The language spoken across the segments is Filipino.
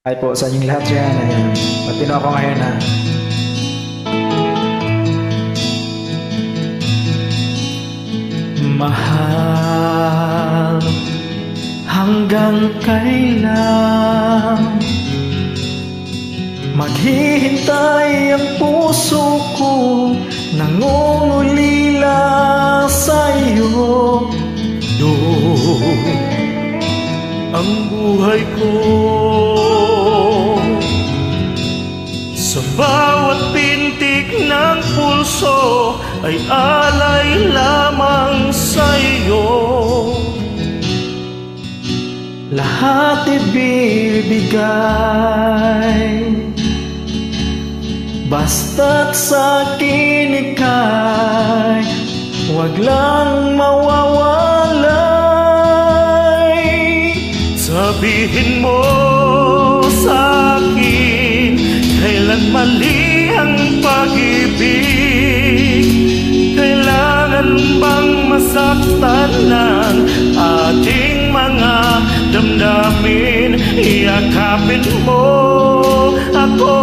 Hi po sa inyong lahat dyan. Ayan. Matino ako ngayon ha. Mahal, hanggang kailan maghihintay ang puso ko, nangungulila sa iyo. Doon ang buhay ko, sa bawat pintig ng pulso ay alay lamang sa iyo. Lahat ibibigay, basta't sa'kin ika'y huwag lang mawawalay. Sabihin mo sa'kin, kailan mali ang pag-ibig? Kailangan bang masaktan ng ating mga damdamin? Iyakapin mo ako,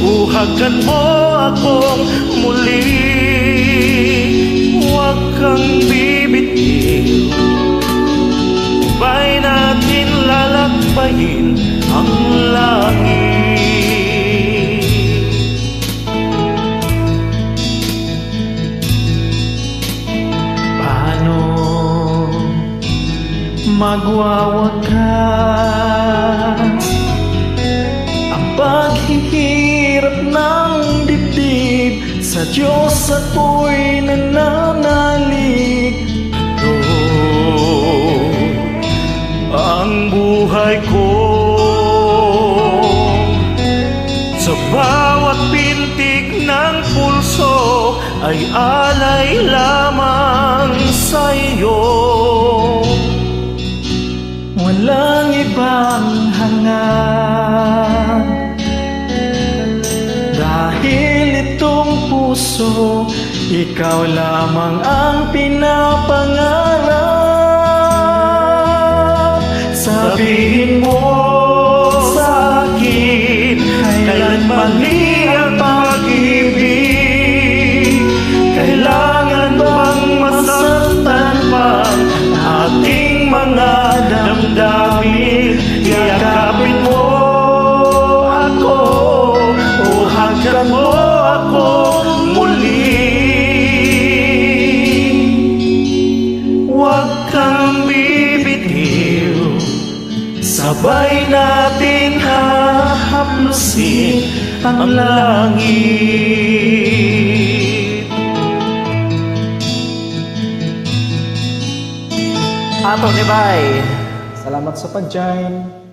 uhagan mo akong muli. Huwag kang bibitiw, sabay natin lalakbayin ang langit. Paano magwawakas ang paghihirap ng dibdib? Sa Diyos ako'y nananalig. Ang buhay ko, sa bawat pintig ng pulso ay alay lamang sa iyo. Walang ibang hangad, dahil itong puso, ikaw lamang ang pinapangarap. Sabihin mo sa'kin, kailan mali ang pag-ibig? Kailangan bang masaktan pa ating mga damdamin? Yakapin mo ako, uhagan mo ako muli. Huwag kang bibitiw, sabay natin hahaplusin ang langit. Ato ni Bay, salamat sa pag-join.